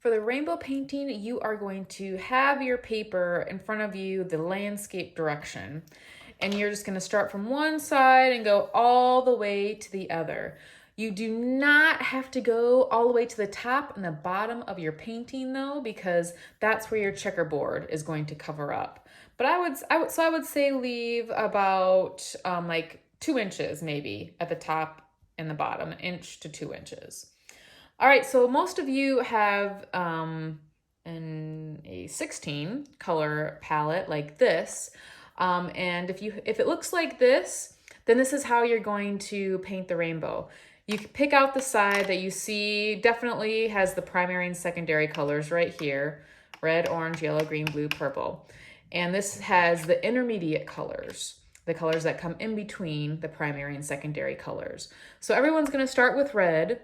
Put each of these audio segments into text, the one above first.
For the rainbow painting, you are going to have your paper in front of you, the landscape direction. And you're just gonna start from one side and go all the way to the other. You do not have to go all the way to the top and the bottom of your painting though, because that's where your checkerboard is going to cover up. But I would say leave about like 2 inches maybe at the top and the bottom, 1 inch to 2 inches. All right, so most of you have a 16 color palette like this. And if it looks like this, then this is how you're going to paint the rainbow. You can pick out the side that you see definitely has the primary and secondary colors right here: red, orange, yellow, green, blue, purple. And this has the intermediate colors, the colors that come in between the primary and secondary colors. So everyone's going to start with red.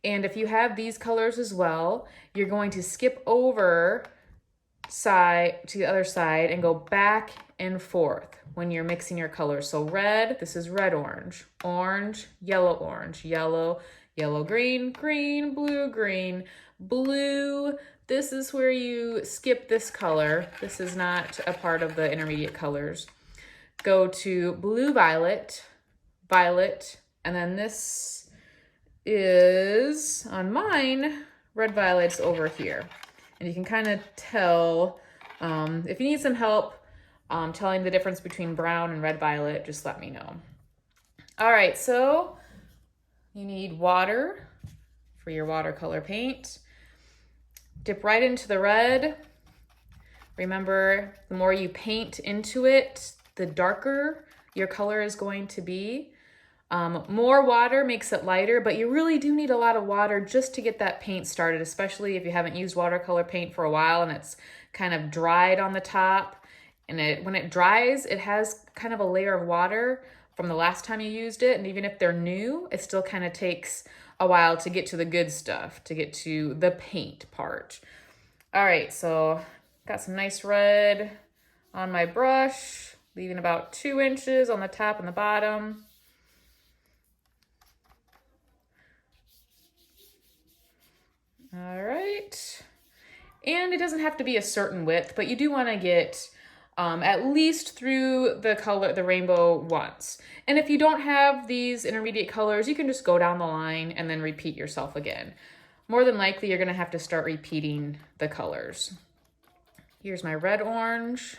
And if you have these colors as well, you're going to skip over side to the other side and go back and forth when you're mixing your colors. So red, this is red, orange, orange, yellow, yellow, green, green, blue, blue. This is where you skip this color. This is not a part of the intermediate colors. Go to blue, violet, violet, and then this is, on mine, red, violet's over here. And you can kind of tell, if you need some help telling the difference between brown and red, violet, just let me know. All right, so you need water for your watercolor paint. Dip right into the red. Remember, the more you paint into it, the darker your color is going to be. More water makes it lighter, but you really do need a lot of water just to get that paint started, especially if you haven't used watercolor paint for a while and it's kind of dried on the top. And when it dries, it has kind of a layer of water from the last time you used it. And even if they're new, it still kind of takes a while to get to the good stuff, to get to the paint part. All right, so got some nice red on my brush, leaving about 2 inches on the top and the bottom. All right, and it doesn't have to be a certain width, but you do want to get at least through the rainbow once. And if you don't have these intermediate colors, you can just go down the line and then repeat yourself again. More than likely, you're gonna have to start repeating the colors. Here's my red, orange,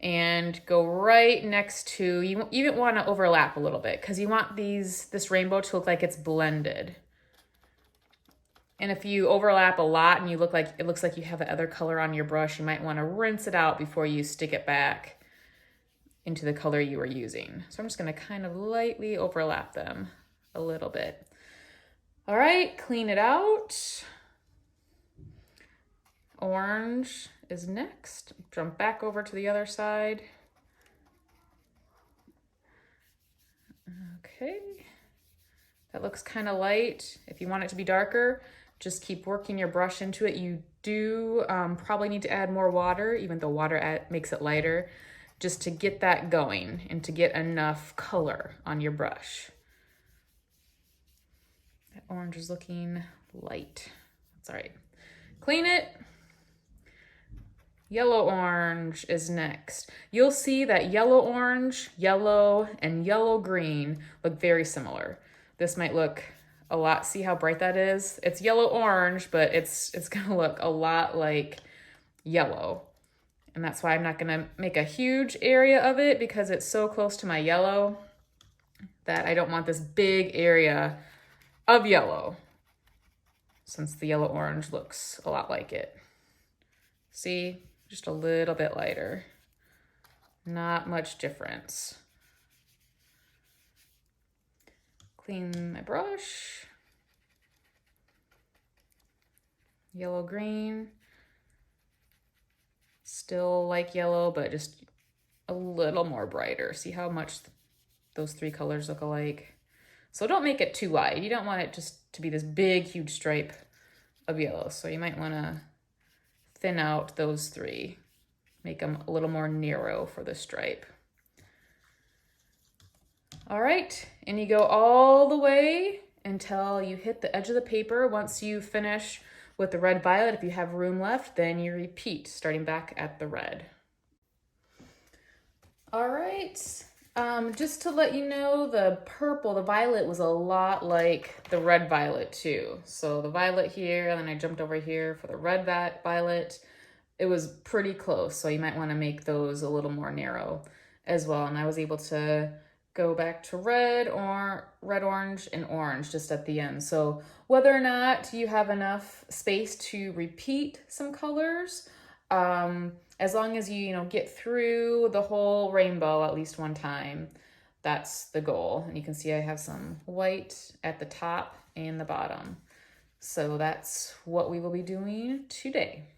and go right next to, you even want to overlap a little bit because you want this rainbow to look like it's blended. And if you overlap a lot and it looks like you have the other color on your brush, you might want to rinse it out before you stick it back into the color you were using. So I'm just going to kind of lightly overlap them a little bit. All right, clean it out. Orange is next. Jump back over to the other side. Okay, that looks kind of light. If you want it to be darker, just keep working your brush into it. You do probably need to add more water, even though water makes it lighter, just to get that going and to get enough color on your brush. That orange is looking light. That's all right. Clean it. Yellow orange is next. You'll see that yellow orange, yellow, and yellow green look very similar. This might look a lot, see how bright that is? It's yellow orange, but it's gonna look a lot like yellow. And that's why I'm not gonna make a huge area of it, because it's so close to my yellow that I don't want this big area of yellow, since the yellow orange looks a lot like it. See, just a little bit lighter. Not much difference. Clean my brush. Yellow, green. Still like yellow, but just a little more brighter. See how much those three colors look alike? So don't make it too wide. You don't want it just to be this big, huge stripe of yellow. So you might want to thin out those three. Make them a little more narrow for the stripe. All right, and you go all the way until you hit the edge of the paper. Once you finish with the red violet, if you have room left, then you repeat, starting back at the red. All right, just to let you know, the purple, the violet was a lot like the red violet too. So the violet here, and then I jumped over here for the red violet. It was pretty close, so you might want to make those a little more narrow as well. And I was able to go back to red, orange, and orange just at the end. So whether or not you have enough space to repeat some colors, as long as you get through the whole rainbow at least one time, that's the goal. And you can see I have some white at the top and the bottom. So that's what we will be doing today.